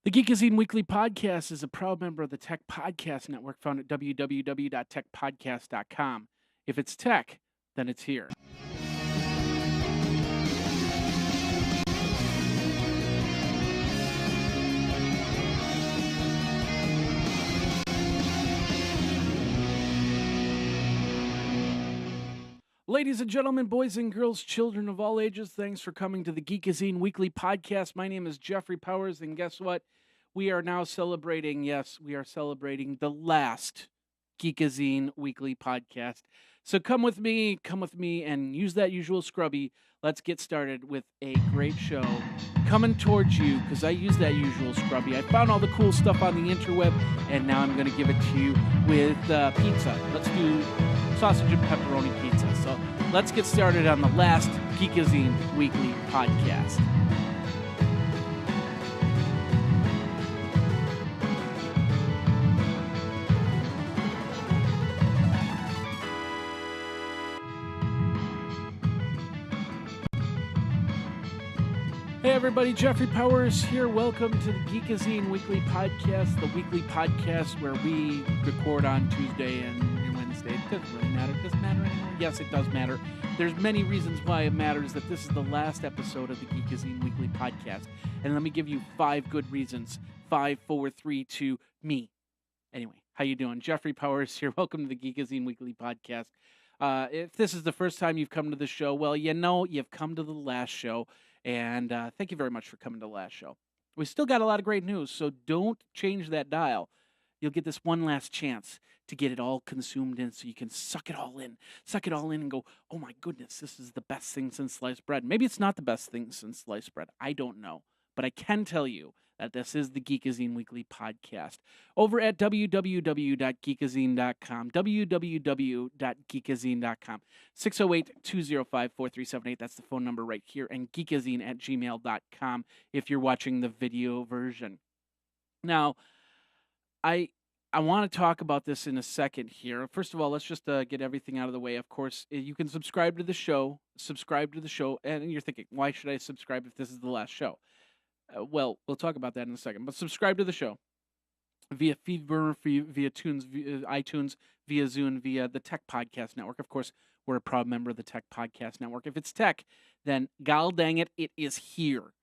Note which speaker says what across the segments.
Speaker 1: The Geekazine Weekly Podcast is a proud member of the Tech Podcast Network, found at www.techpodcast.com. If it's tech, then it's here. Ladies and gentlemen, boys and girls, children of all ages, thanks for coming to the Geekazine Weekly Podcast. My name is Jeffrey Powers, and guess what? We are now celebrating, yes, we are celebrating the last Geekazine Weekly Podcast. So come with me, and use that usual scrubby. Let's get started with a great show coming towards you, because I use that usual scrubby. I found all the cool stuff on the interweb, and now I'm going to give it to you with pizza. Let's do sausage and pepperoni pizza. So let's get started on the last Geekazine Weekly Podcast. Hey everybody, Jeffrey Powers here. Welcome to the Geekazine Weekly Podcast, the weekly podcast where we record on Tuesday and Wednesday. It doesn't really matter. Does it matter anymore? Yes, it does matter. There's many reasons why it matters that this is the last episode of the Geekazine Weekly Podcast. And let me give you 5 good reasons. 5, 4, 3, 2, me. Anyway, how you doing? Jeffrey Powers here. Welcome to the Geekazine Weekly Podcast. If this is the first time you've come to the show, well, you know you've come to the last show. And thank you very much for coming to the last show. We still got a lot of great news, so don't change that dial. You'll get this one last chance to get it all consumed in so you can suck it all in. Suck it all in and go, oh my goodness, this is the best thing since sliced bread. Maybe it's not the best thing since sliced bread. I don't know. But I can tell you that this is the Geekazine Weekly Podcast. Over at www.geekazine.com, www.geekazine.com, 608-205-4378. That's the phone number right here, and geekazine@gmail.com if you're watching the video version. Now, I want to talk about this in a second here. First of all, let's just get everything out of the way. Of course, you can subscribe to the show, and you're thinking, why should I subscribe if this is the last show? Well, we'll talk about that in a second. But subscribe to the show via Feedburner, via Tunes, via iTunes, via Zune, via the Tech Podcast Network. Of course, we're a proud member of the Tech Podcast Network. If it's tech, then gol dang it, it is here.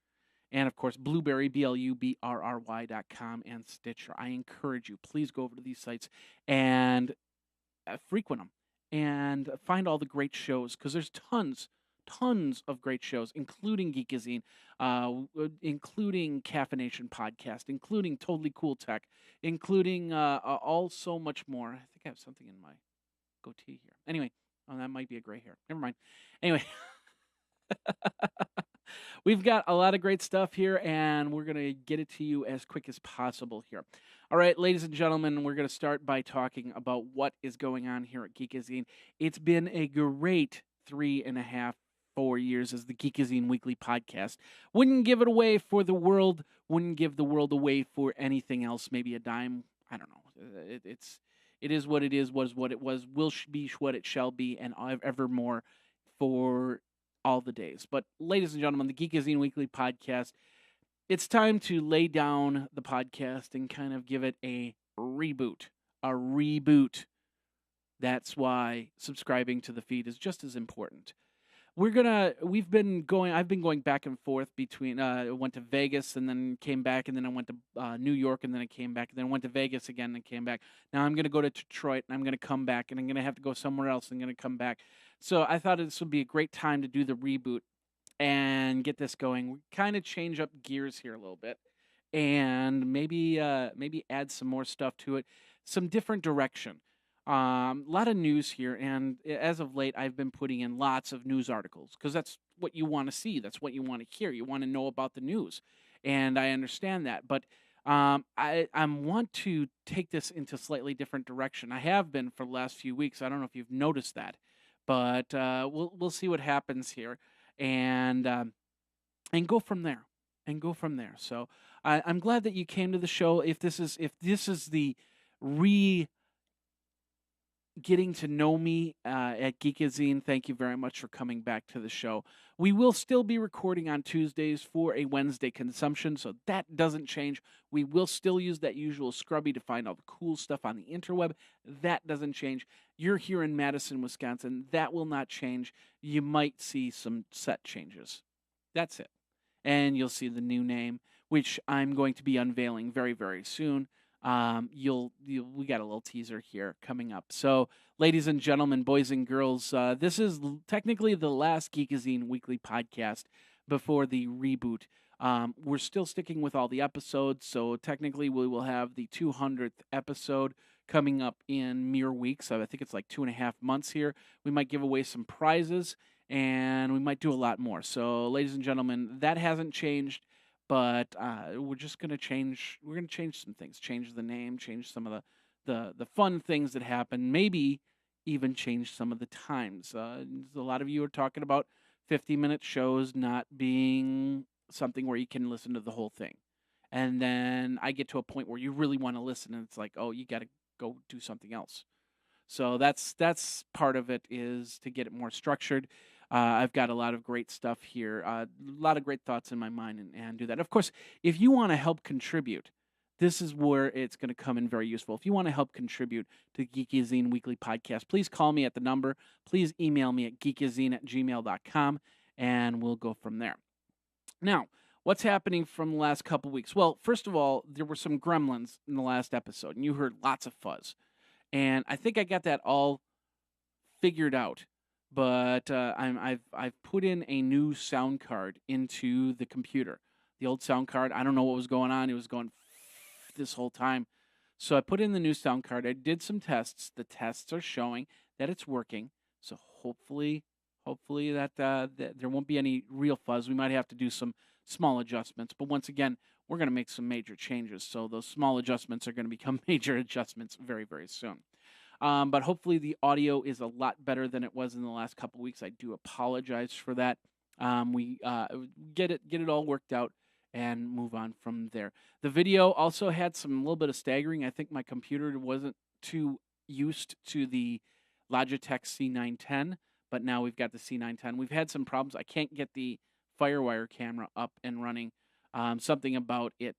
Speaker 1: And, of course, Blueberry, BLUBRRY.com, and Stitcher. I encourage you, please go over to these sites and frequent them and find all the great shows, because there's tons of great shows, including Geekazine, including Caffeination Podcast, including Totally Cool Tech, including all so much more. I think I have something in my goatee here. Anyway, that might be a gray hair. Never mind. Anyway, we've got a lot of great stuff here, and we're going to get it to you as quick as possible here. All right, ladies and gentlemen, we're going to start by talking about what is going on here at Geekazine. It's been a great 3.5, 4 years as the Geekazine Weekly Podcast. Wouldn't give it away for the world. Wouldn't give the world away for anything else. Maybe a dime. I don't know. It is what it is. Was what it was. Will be what it shall be, and evermore for all the days. But ladies and gentlemen, the Geekazine Weekly Podcast. It's time to lay down the podcast and kind of give it a reboot. A reboot. That's why subscribing to the feed is just as important. I've been going back and forth between, I went to Vegas and then came back, and then I went to New York and then I came back, and then I went to Vegas again and came back. Now I'm going to go to Detroit and I'm going to come back, and I'm going to have to go somewhere else and I'm going to come back. So I thought this would be a great time to do the reboot and get this going. We kind of change up gears here a little bit and maybe add some more stuff to it, some different direction. A lot of news here, and as of late, I've been putting in lots of news articles because that's what you want to see. That's what you want to hear. You want to know about the news, and I understand that. But I want to take this into a slightly different direction. I have been for the last few weeks. I don't know if you've noticed that, but we'll see what happens here, and go from there. So I'm glad that you came to the show. If this is the getting to know me at Geekazine. Thank you very much for coming back to the show. We will still be recording on Tuesdays for a Wednesday consumption, so that doesn't change. We will still use that usual scrubby to find all the cool stuff on the interweb. That doesn't change. You're here in Madison, Wisconsin. That will not change. You might see some set changes. That's it. And you'll see the new name, which I'm going to be unveiling very, very soon. We got a little teaser here coming up. So, ladies and gentlemen, boys and girls, this is technically the last Geekazine weekly podcast before the reboot. We're still sticking with all the episodes, so technically we will have the 200th episode coming up in mere weeks. So I think it's like 2.5 months here. We might give away some prizes, and we might do a lot more. So, ladies and gentlemen, that hasn't changed. But we're just gonna change. We're gonna change some things. Change the name. Change some of the fun things that happen. Maybe even change some of the times. A lot of you are talking about 50-minute shows not being something where you can listen to the whole thing. And then I get to a point where you really want to listen, and it's like, oh, you got to go do something else. So that's part of it, is to get it more structured. I've got a lot of great stuff here, a lot of great thoughts in my mind, and do that. Of course, if you want to help contribute, this is where it's going to come in very useful. If you want to help contribute to Geekazine Weekly Podcast, please call me at the number. Please email me at geekazine@gmail.com, and we'll go from there. Now, what's happening from the last couple weeks? Well, first of all, there were some gremlins in the last episode, and you heard lots of fuzz. And I think I got that all figured out. But I've put in a new sound card into the computer. The old sound card, I don't know what was going on. It was going this whole time. So I put in the new sound card. I did some tests. The tests are showing that it's working. So hopefully that there won't be any real fuzz. We might have to do some small adjustments. But once again, we're going to make some major changes. So those small adjustments are going to become major adjustments very, very soon. But hopefully the audio is a lot better than it was in the last couple weeks. I do apologize for that. We get it all worked out and move on from there. The video also had some little bit of staggering. I think my computer wasn't too used to the Logitech C910, but now we've got the C910. We've had some problems. I can't get the Firewire camera up and running. Something about it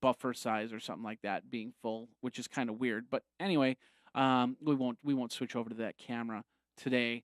Speaker 1: buffer size or something like that being full, which is kind of weird. But anyway, we won't switch over to that camera today,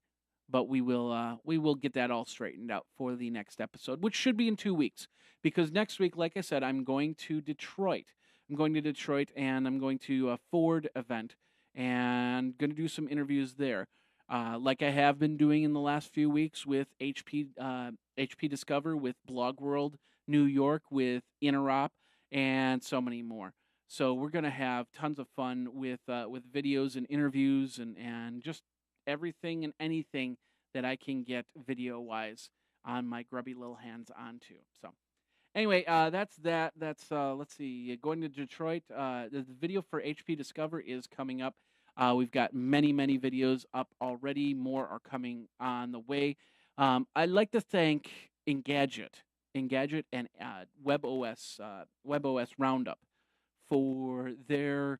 Speaker 1: but we will get that all straightened out for the next episode, which should be in 2 weeks. Because next week, like I said, I'm going to Detroit. I'm going to Detroit, and I'm going to a Ford event, and going to do some interviews there, like I have been doing in the last few weeks with HP Discover, with Blog World New York, with Interop, and so many more. So we're going to have tons of fun with videos and interviews and just everything and anything that I can get video-wise on my grubby little hands onto. So anyway, that's that. That's let's see. Going to Detroit. The video for HP Discover is coming up. We've got many videos up already. More are coming on the way. I'd like to thank Engadget and WebOS Roundup for their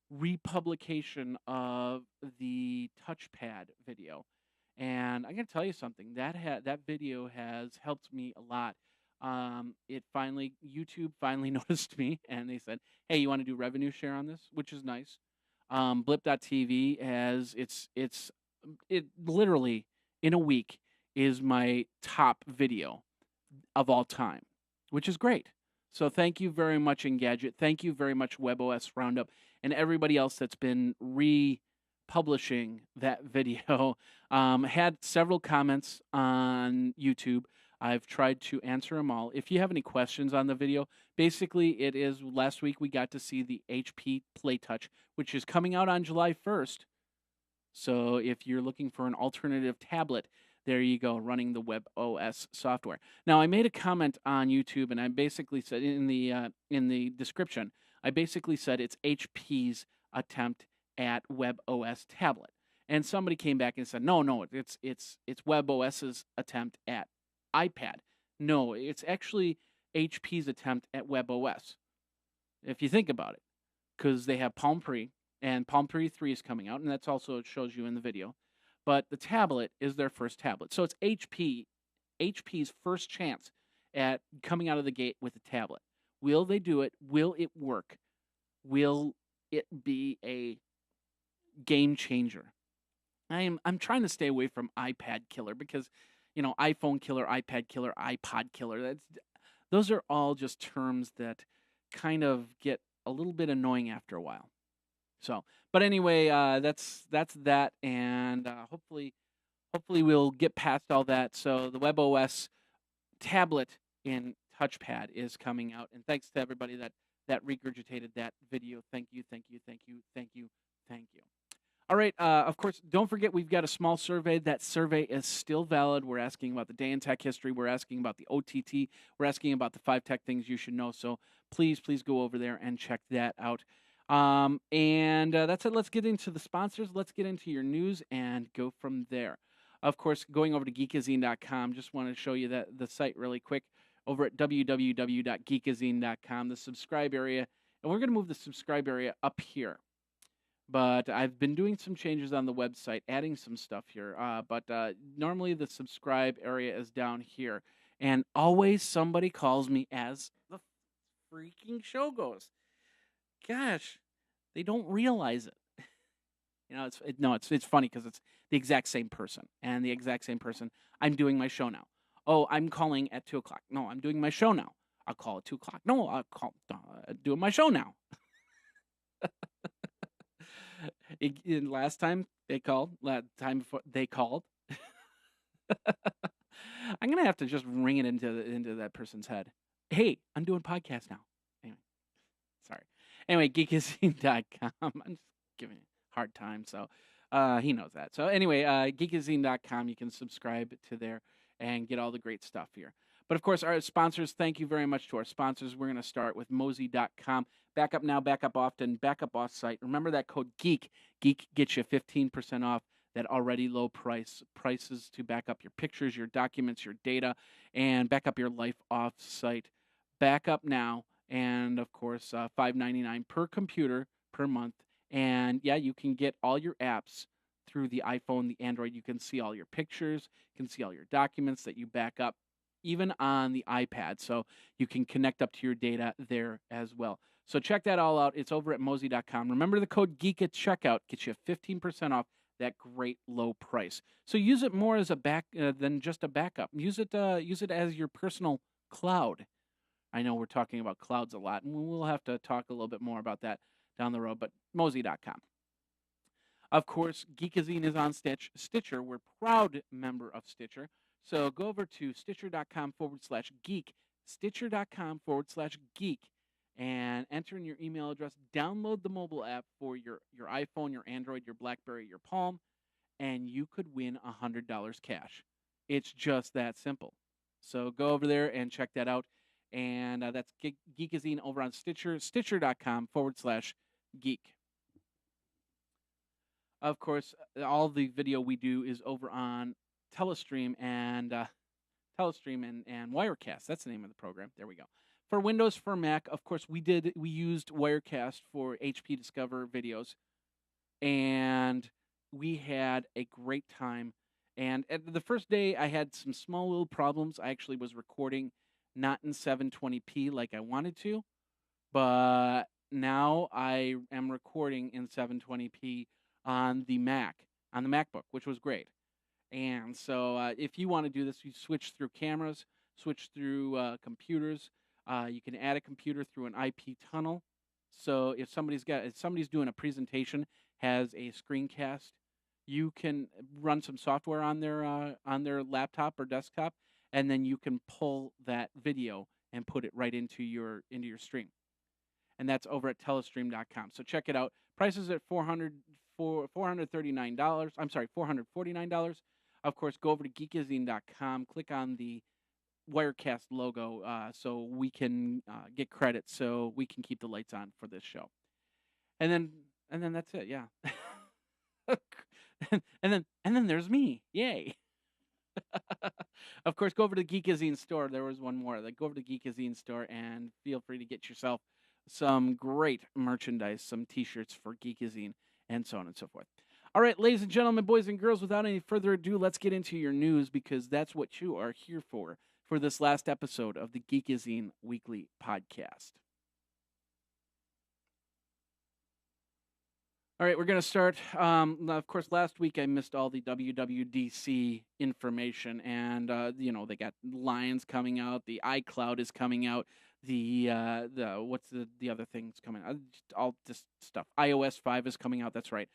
Speaker 1: republication of the touchpad video. And I'm going to tell you something. That video has helped me a lot. YouTube finally noticed me, and they said, "Hey, you want to do revenue share on this?" Which is nice. Blip.tv has it literally in a week is my top video of all time, which is great. So thank you very much, Engadget. Thank you very much, WebOS Roundup, and everybody else that's been republishing that video. Had several comments on YouTube. I've tried to answer them all. If you have any questions on the video, basically it is last week we got to see the HP PlayTouch, which is coming out on July 1st. So if you're looking for an alternative tablet, there you go, running the WebOS software. Now, I made a comment on YouTube, and I basically said in the description, I basically said it's HP's attempt at WebOS tablet, and somebody came back and said, no, it's WebOS's attempt at iPad. No, it's actually HP's attempt at WebOS. If you think about it, because they have Palm Pre, and Palm Pre 3 is coming out, and that's also it shows you in the video. But the tablet is their first tablet, so it's HP's first chance at coming out of the gate with a tablet. Will they do it? Will it work? Will it be a game changer? I'm trying to stay away from iPad killer because, iPhone killer, iPad killer, iPod killer. Those are all just terms that kind of get a little bit annoying after a while. So, but anyway, that's that, and hopefully we'll get past all that. So the WebOS tablet in touchpad is coming out, and thanks to everybody that regurgitated that video. Thank you, thank you, thank you, thank you, thank you. All right. Of course, don't forget we've got a small survey. That survey is still valid. We're asking about the day in tech history. We're asking about the OTT. We're asking about the 5 tech things you should know. So please go over there and check that out. And that's it. Let's get into the sponsors. Let's get into your news and go from there. Of course, going over to Geekazine.com, just want to show you the site really quick over at www.geekazine.com, the subscribe area. And we're going to move the subscribe area up here. But I've been doing some changes on the website, adding some stuff here. But normally the subscribe area is down here. And always somebody calls me as the freaking show goes. Gosh, they don't realize it. It's funny because it's the exact same person. And the exact same person, I'm doing my show now. Oh, I'm calling at 2 o'clock. No, I'm doing my show now. I'll call at 2 o'clock. No, I'll call doing my show now. Last time they called, time before they called. I'm gonna have to just ring it into that person's head. Hey, I'm doing podcast now. Anyway, sorry. Anyway, Geekazine.com. I'm just giving you a hard time, so he knows that. So anyway, Geekazine.com. You can subscribe to there and get all the great stuff here. But of course, our sponsors, thank you very much to our sponsors. We're going to start with Mozy.com. Backup now, backup often, backup off-site. Remember that code GEEK. GEEK gets you 15% off that already low prices to back up your pictures, your documents, your data, and back up your life off-site. Backup now, and of course, $5.99 per computer per month. And yeah, you can get all your apps through the iPhone, the Android. You can see all your pictures, you can see all your documents that you back up, even on the iPad. So you can connect up to your data there as well. So check that all out. It's over at Mozy.com. Remember the code GEEK at checkout gets you 15% off that great low price. So use it more as a than just a backup. Use it as your personal cloud. I know we're talking about clouds a lot, and we'll have to talk a little bit more about that down the road, but Mozy.com. Of course, Geekazine is on Stitcher. We're proud member of Stitcher. So go over to Stitcher.com/geek, Stitcher.com/geek, and enter in your email address. Download the mobile app for your iPhone, your Android, your BlackBerry, your Palm, and you could win $100 cash. It's just that simple. So go over there and check that out. And that's Geekazine over on Stitcher, Stitcher.com/geek. Of course, all the video we do is over on Telestream and Wirecast. That's the name of the program. There we go. For Windows, for Mac, of course, we used Wirecast for HP Discover videos, and we had a great time. And at the first day, I had some small little problems. I actually was recording not in 720p like I wanted to, but now I am recording in 720p on the MacBook, which was great. And so if you want to do this, you switch through cameras, switch through computers. You can add a computer through an IP tunnel. So if somebody's doing a presentation, has a screencast, you can run some software on their laptop or desktop, and then you can pull that video and put it right into your stream. And that's over at telestream.com. So check it out. Prices at $439. I'm sorry, $449. Of course, go over to Geekazine.com, click on the Wirecast logo so we can get credit, so we can keep the lights on for this show. And then that's it, yeah. and then there's me. Yay. Of course, go over to the Geekazine store. There was one more. Go over to the Geekazine store and feel free to get yourself some great merchandise, some T-shirts for Geekazine, and so on and so forth. All right, ladies and gentlemen, boys and girls, without any further ado, let's get into your news because that's what you are here for this last episode of the Geekazine Weekly Podcast. All right, we're going to start. Of course, last week I missed all the WWDC information, and they got Lions coming out. The iCloud is coming out. The what's the other things coming out? All this stuff. iOS 5 is coming out. That's right.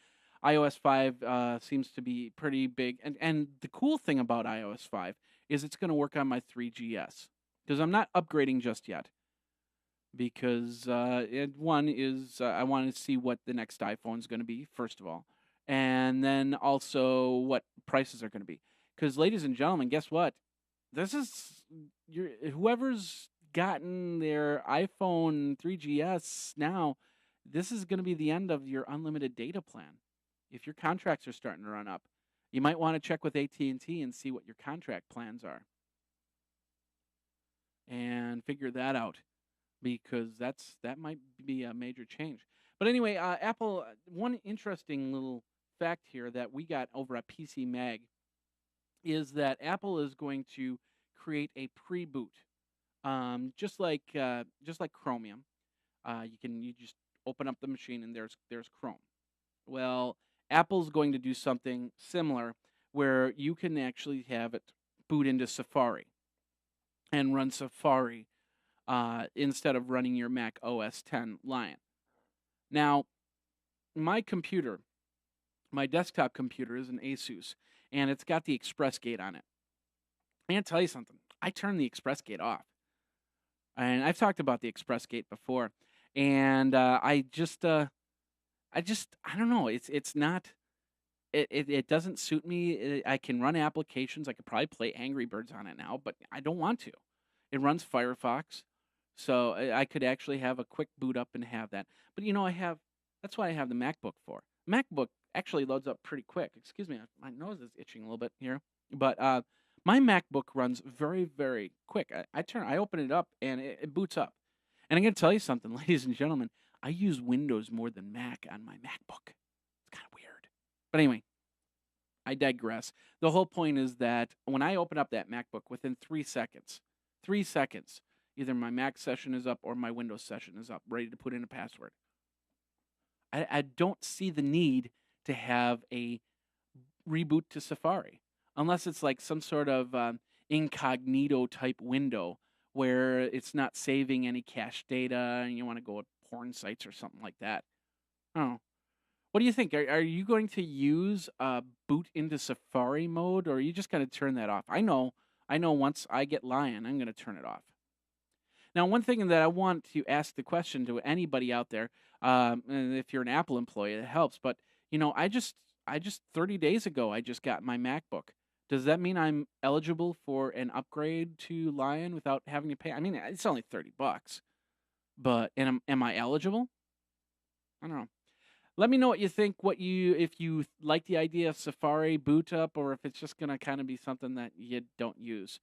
Speaker 1: iOS 5 seems to be pretty big, and the cool thing about iOS 5 is it's going to work on my 3GS because I'm not upgrading just yet because one is I want to see what the next iPhone is going to be, first of all, and then also what prices are going to be. Because, ladies and gentlemen, guess what? This is whoever's gotten their iPhone 3GS now. This is going to be the end of your unlimited data plan. If your contracts are starting to run up, you might want to check with AT&T and see what your contract plans are, and figure that out, because that might be a major change. But anyway, Apple, one interesting little fact here that we got over at PC Mag is that Apple is going to create a pre-boot, just like Chromium. You just open up the machine and there's Chrome. Well, Apple's going to do something similar where you can actually have it boot into Safari and run Safari instead of running your Mac OS X Lion. Now, my desktop computer is an Asus, and it's got the Express Gate on it. I can't tell you something. I turned the Express Gate off, and I've talked about the Express Gate before, and I don't know. It's not. It doesn't suit me. I can run applications. I could probably play Angry Birds on it now, but I don't want to. It runs Firefox, so I could actually have a quick boot up and have that. But that's what I have the MacBook for. MacBook actually loads up pretty quick. Excuse me, my nose is itching a little bit here. But my MacBook runs very, very quick. I open it up and it boots up. And I'm going to tell you something, ladies and gentlemen. I use Windows more than Mac on my MacBook. It's kind of weird. But anyway, I digress. The whole point is that when I open up that MacBook, within 3 seconds, either my Mac session is up or my Windows session is up, ready to put in a password. I don't see the need to have a reboot to Safari, unless it's like some sort of incognito type window where it's not saving any cache data and you want to go at porn sites or something like that. Oh, what do you think? Are you going to use boot into Safari mode, or are you just going to turn that off? I know once I get Lion, I'm going to turn it off. Now, one thing that I want to ask the question to anybody out there, and if you're an Apple employee, it helps. But I just 30 days ago, I just got my MacBook. Does that mean I'm eligible for an upgrade to Lion without having to pay? I mean, it's only $30, but am I eligible? I don't know. Let me know what you think. If you like the idea of Safari boot up, or if it's just gonna kind of be something that you don't use.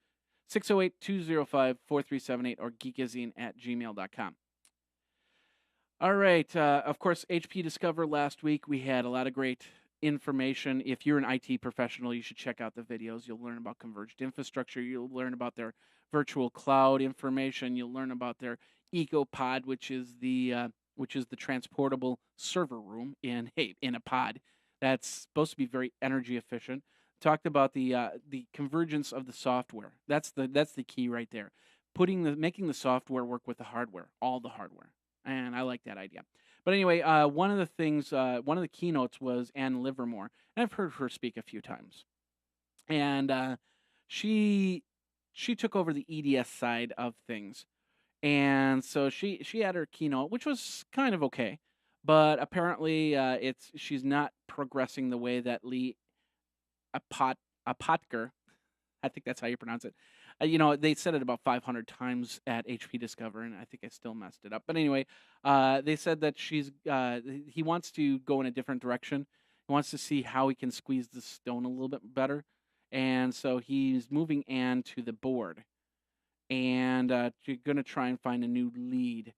Speaker 1: 608-205-4378 or geekazine@gmail.com. All right. Of course, HP Discover last week, we had a lot of great information. If you're an IT professional, you should check out the videos. You'll learn about converged infrastructure. You'll learn about their virtual cloud information. You'll learn about their EcoPod, which is the transportable server room in a pod that's supposed to be very energy efficient. Talked about the convergence of the software. That's the key right there. Making the software work with the hardware, all the hardware, and I like that idea. But anyway, one of the keynotes was Ann Livermore, and I've heard her speak a few times, and she took over the EDS side of things, and so she had her keynote, which was kind of okay, but apparently she's not progressing the way that Lee Apotker, I think that's how you pronounce it. They said it about 500 times at HP Discover, and I think I still messed it up. But anyway, they said that he wants to go in a different direction. He wants to see how he can squeeze the stone a little bit better. And so he's moving Ann to the board. And you're going to try and find a new lead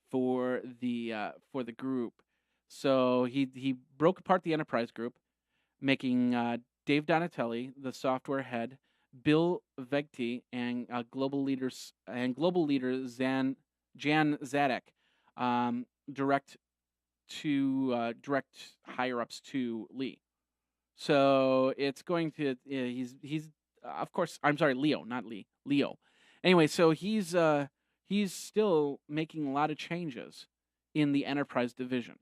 Speaker 1: for the group. So he broke apart the enterprise group, making Dave Donatelli the software head, Bill Vegti global leader Jan Zadek direct direct higher ups to Lee. So it's going to he's of course, I'm sorry, Leo, not Lee, Leo. Anyway, so he's still making a lot of changes in the enterprise division.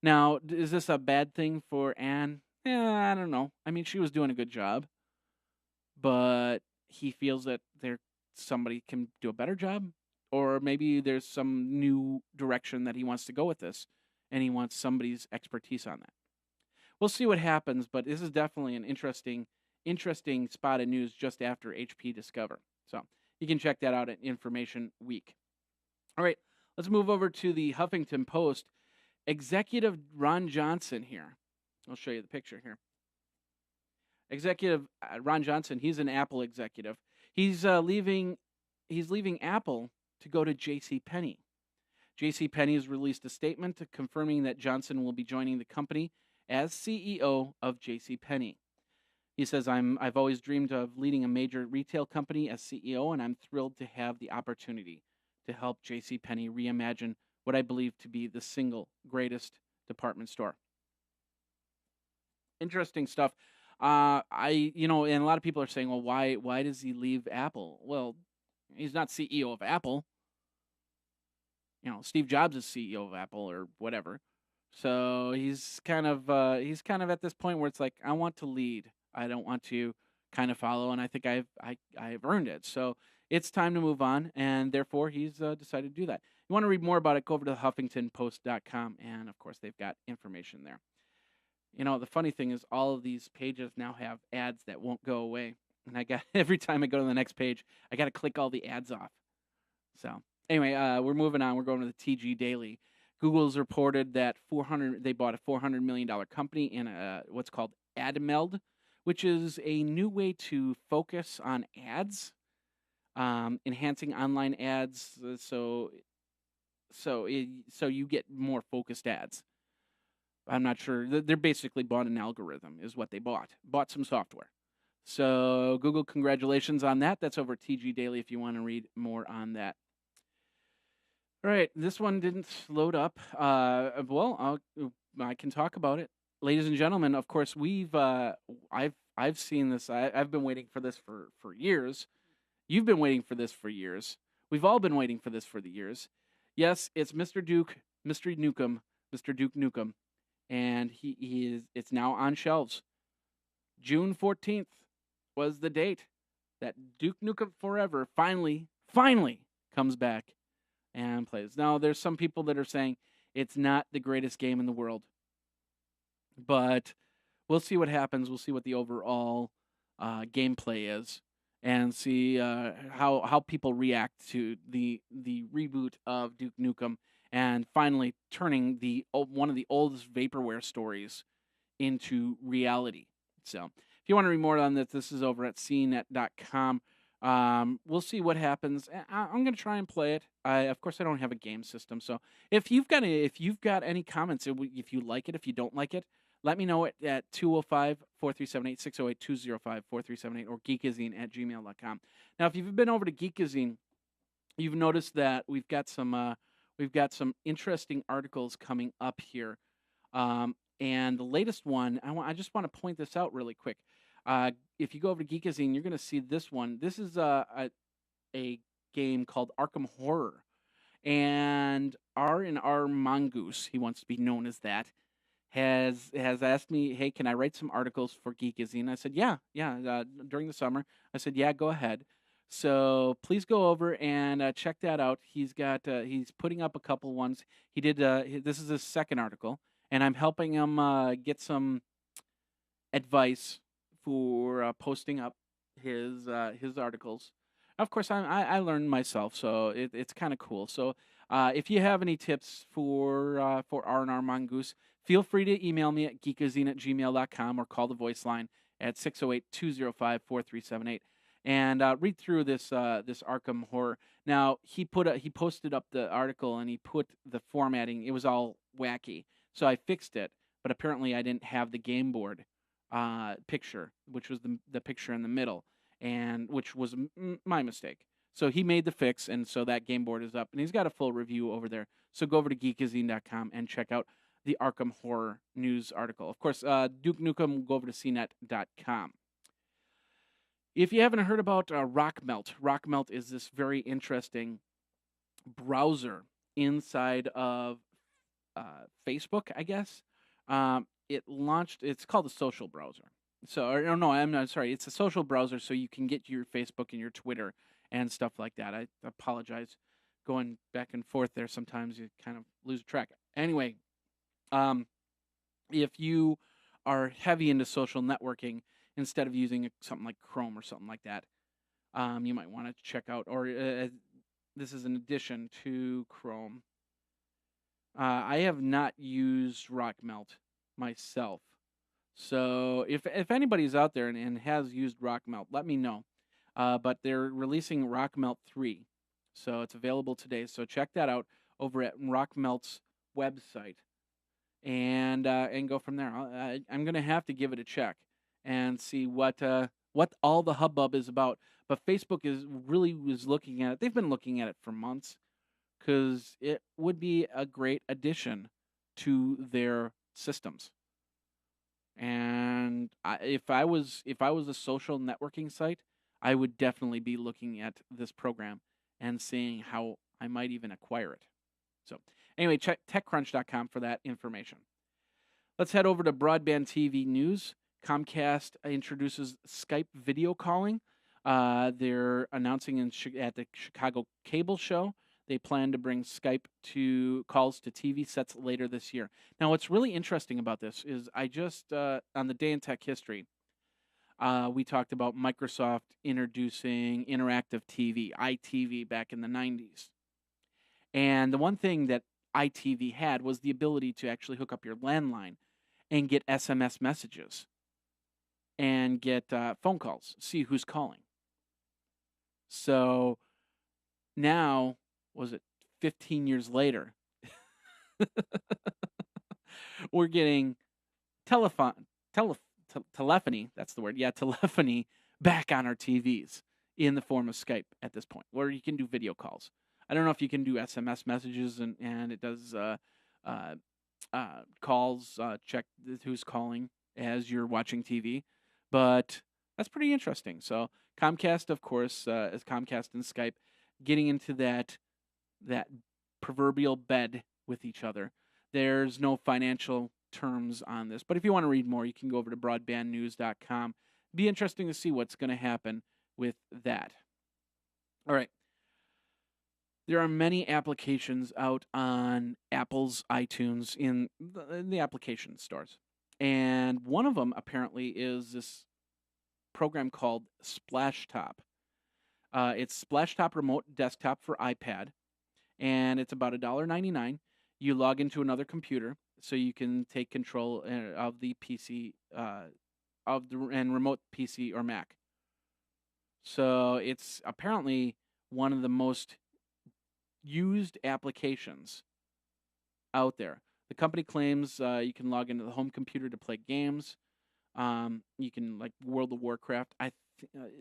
Speaker 1: Now, is this a bad thing for Anne? I don't know. I mean, she was doing a good job, but he feels that somebody can do a better job, or maybe there's some new direction that he wants to go with this, and he wants somebody's expertise on that. We'll see what happens, but this is definitely an interesting spot of news just after HP Discover. So you can check that out at Information Week. All right, let's move over to the Huffington Post. Executive Ron Johnson here. I'll show you the picture here. Executive Ron Johnson, he's an Apple executive. He's leaving Apple to go to JCPenney. JCPenney has released a statement confirming that Johnson will be joining the company as CEO of JCPenney. He says, I've always dreamed of leading a major retail company as CEO, and I'm thrilled to have the opportunity to help JCPenney reimagine what I believe to be the single greatest department store. Interesting stuff. And a lot of people are saying, well, why does he leave Apple? Well, he's not CEO of Apple. Steve Jobs is CEO of Apple or whatever. So he's kind of at this point where it's like, I want to lead. I don't want to kind of follow, and I think I've earned it. So it's time to move on, and therefore he's decided to do that. You want to read more about it, go over to HuffingtonPost.com, and of course they've got information there. The funny thing is all of these pages now have ads that won't go away, and every time I go to the next page, I got to click all the ads off. So anyway, we're moving on. We're going to the TG Daily. Google's reported that they bought a $400 million company in what's called AdMeld, which is a new way to focus on ads, enhancing online ads, so you get more focused ads. I'm not sure. They're basically bought an algorithm, is what they bought. Bought some software. So Google, congratulations on that. That's over TG Daily if you want to read more on that. All right, this one didn't load up. Well, I can talk about it, ladies and gentlemen. Of course, I've seen this. I've been waiting for this for years. You've been waiting for this for years. We've all been waiting for this for the years. Yes, it's Mr. Duke Nukem, and it's now on shelves. June 14th was the date that Duke Nukem Forever finally comes back and plays. Now, there's some people that are saying it's not the greatest game in the world, but we'll see what happens. We'll see what the overall gameplay is, and see how people react to the reboot of Duke Nukem, and finally turning one of the oldest vaporware stories into reality. So if you want to read more on this is over at cnet.com. We'll see what happens. I'm going to try and play it. Of course, I don't have a game system, so if you've got any comments, if you like it, if you don't like it, let me know at 205-4378, 608-205-4378, or geekazine@gmail.com. Now, if you've been over to Geekazine, you've noticed that we've got some interesting articles coming up here. And the latest one, I just want to point this out really quick. If you go over to Geekazine, you're going to see this one. This is a game called Arkham Horror. And R&R Mongoose, he wants to be known as that, has asked me, hey, can I write some articles for Geekazine? I said, yeah, during the summer. I said, yeah, go ahead. So please go over and check that out. He's putting up a couple ones. He did, this is his second article, and I'm helping him get some advice for posting up his articles. Of course, I learned myself, so it's kind of cool. So if you have any tips for R&R Mongoose, feel free to email me at geekazine@gmail.com or call the voice line at 608-205-4378 and read through this Arkham Horror. Now he posted up the article and he put the formatting. It was all wacky, so I fixed it. But apparently, I didn't have the game board picture, which was the picture in the middle, and which was my mistake. So he made the fix, and so that game board is up, and he's got a full review over there. So go over to geekazine.com and check out the Arkham Horror News article. Of course, Duke Nukem, go over to cnet.com. If you haven't heard about Rockmelt is this very interesting browser inside of Facebook, I guess. It's called a social browser. No, I'm not sorry. It's a social browser, so you can get your Facebook and your Twitter and stuff like that. I apologize, going back and forth there. Sometimes you kind of lose track. Anyway, if you are heavy into social networking, instead of using something like Chrome or something like that, you might want to check out. Or this is in addition to Chrome. I have not used Rockmelt myself. So if anybody's out there and has used Rockmelt, let me know. But they're releasing Rockmelt 3. So it's available today. So check that out over at Rockmelt's website and go from there. I'm going to have to give it a check and see what all the hubbub is about. But Facebook was looking at it. They've been looking at it for months because it would be a great addition to their systems. And if I was a social networking site, I would definitely be looking at this program and seeing how I might even acquire it. So anyway, check TechCrunch.com for that information. Let's head over to broadband TV news. Comcast introduces Skype video calling. They're announcing at the Chicago Cable Show they plan to bring Skype to calls to TV sets later this year. Now, what's really interesting about this is I just, on the Day in Tech History, we talked about Microsoft introducing interactive TV, ITV, back in the 90s. And the one thing that ITV had was the ability to actually hook up your landline and get SMS messages and get phone calls, see who's calling. So now, was it 15 years later, we're getting telephony, that's the word, telephony back on our TVs in the form of Skype at this point, where you can do video calls. I don't know if you can do SMS messages and it does calls, check who's calling as you're watching TV, but that's pretty interesting. So Comcast, of course, is Comcast and Skype getting into that proverbial bed with each other. There's no financial terms on this, but if you want to read more, you can go over to broadbandnews.com. Be interesting to see what's going to happen with that. All right. There are many applications out on Apple's iTunes in the application stores. And one of them apparently is this program called Splashtop. It's Splashtop Remote Desktop for iPad, and it's about $1.99. You log into another computer so you can take control of the PC, and remote PC or Mac. So it's apparently one of the most used applications out there. The company claims you can log into the home computer to play games. You can, like World of Warcraft. It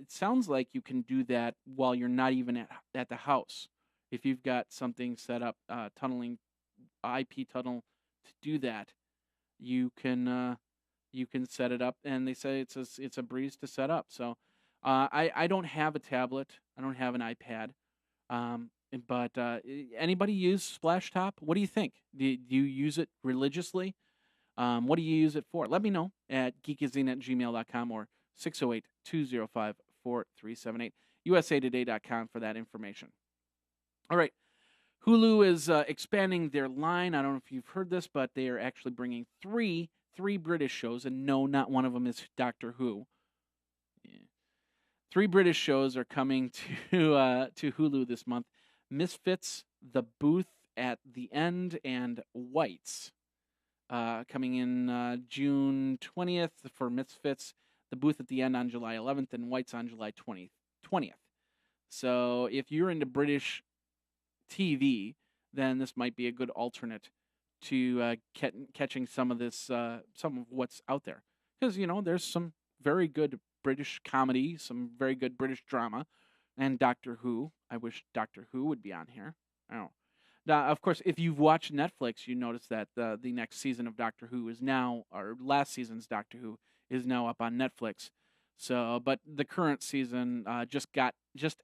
Speaker 1: sounds like you can do that while you're not even at the house. If you've got something set up, tunneling, IP tunnel to do that, you can set it up, and they say it's a breeze to set up. So I don't have a tablet. I don't have an iPad. But anybody use Splashtop? What do you think? Do you use it religiously? What do you use it for? Let me know at geekazine@gmail.com or 608-205-4378, usatoday.com for that information. All right. Hulu is expanding their line. I don't know if you've heard this, but they are actually bringing three British shows, and no, not one of them is Doctor Who. Yeah. 3 British shows are coming to Hulu this month. Misfits, The Booth at the End, and Whites. Coming in June 20th for Misfits, The Booth at the End on July 11th, and Whites on July 20th. So if you're into British TV, then this might be a good alternate to catching some of this, some of what's out there. Because there's some very good British comedy, some very good British drama, and Doctor Who. I wish Doctor Who would be on here. I don't. Now, of course, if you've watched Netflix, you notice that the next season of Doctor Who is now, or last season's Doctor Who is now up on Netflix. So, but the current season just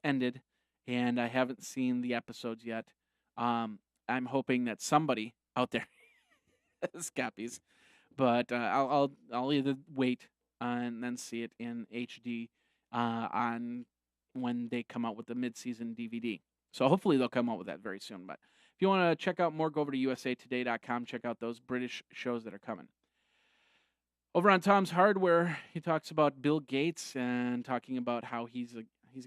Speaker 1: ended, and I haven't seen the episodes yet. Um, I'm hoping that somebody out there has copies, but I'll either wait and then see it in HD on when they come out with the mid-season DVD. So hopefully they'll come out with that very soon. But if you want to check out more, go over to usatoday.com. Check out those British shows that are coming. Over on Tom's Hardware, he talks about Bill Gates and talking about how he's a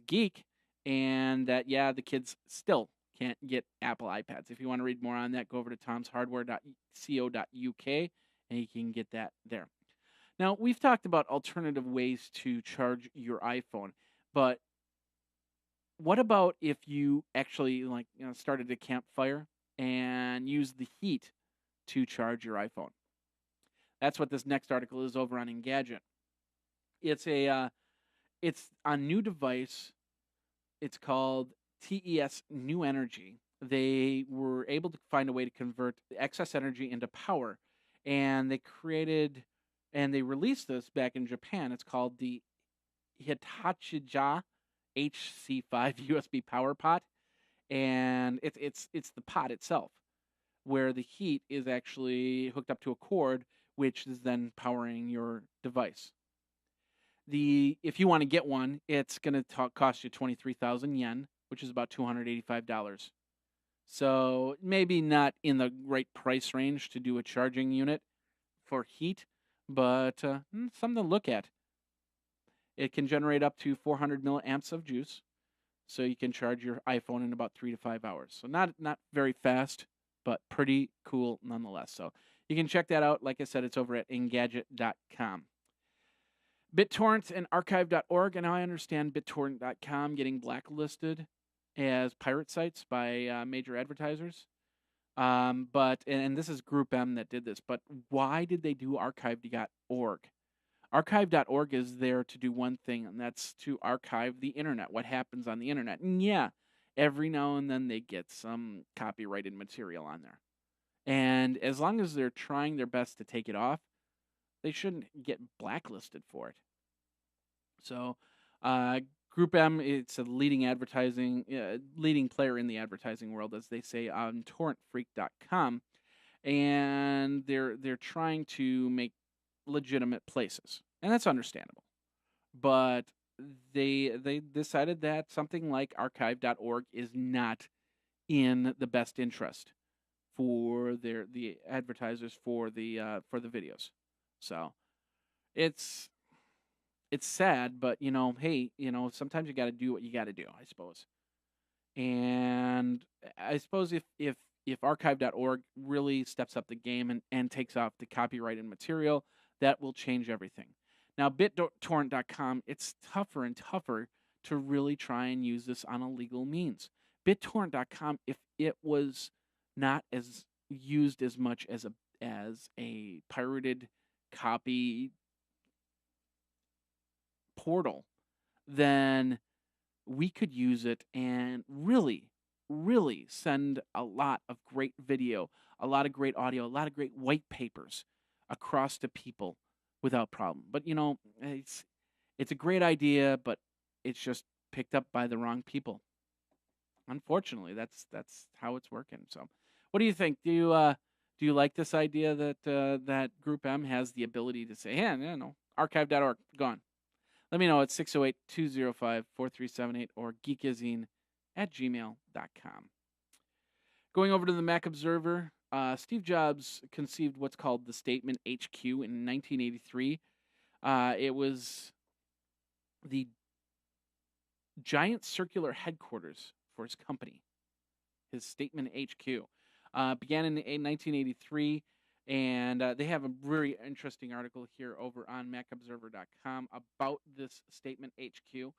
Speaker 1: geek, and that the kids still can't get Apple iPads. If you want to read more on that, go over to tomshardware.co.uk and you can get that there. Now, we've talked about alternative ways to charge your iPhone, but what about if you actually started a campfire and used the heat to charge your iPhone? That's what this next article is over on Engadget. It's a new device. It's called TES New Energy. They were able to find a way to convert excess energy into power, and they released this back in Japan. It's called the Hitachija HC5 USB power pot, and it's the pot itself, where the heat is actually hooked up to a cord, which is then powering your device. If you want to get one, it's going to cost you 23,000 yen, which is about $285. So maybe not in the right price range to do a charging unit for heat, but something to look at. It can generate up to 400 milliamps of juice, so you can charge your iPhone in about 3 to 5 hours. So not very fast, but pretty cool nonetheless. So you can check that out. Like I said, it's over at Engadget.com. BitTorrent and Archive.org, and now I understand BitTorrent.com getting blacklisted as pirate sites by major advertisers. But this is Group M that did this. But why did they do Archive.org? Archive.org is there to do one thing, and that's to archive the internet, what happens on the internet. And every now and then they get some copyrighted material on there. And as long as they're trying their best to take it off, they shouldn't get blacklisted for it. So, Group M, it's a leading player in the advertising world, as they say on torrentfreak.com, and they're trying to make legitimate places, and that's understandable. But they decided that something like archive.org is not in the best interest for the advertisers for the videos. So it's sad, but hey, sometimes you got to do what you got to do, I suppose. And I suppose if archive.org really steps up the game and takes off the copyrighted material, that will change everything. Now, BitTorrent.com, it's tougher and tougher to really try and use this on a legal means. BitTorrent.com, if it was not as used as much as a pirated copy portal, then we could use it and really, really send a lot of great video, a lot of great audio, a lot of great white papers across to people without problem. But it's a great idea, but it's just picked up by the wrong people. Unfortunately, that's how it's working. So, what do you think? Do you like this idea that that Group M has the ability to say, archive.org, gone? Let me know at 608-205-4378 or geekazine@gmail.com. Going over to the Mac Observer, Steve Jobs conceived what's called the Statement HQ in 1983. It was the giant circular headquarters for his company, his Statement HQ. Began in 1983. And they have a very interesting article here over on MacObserver.com about this Statement HQ.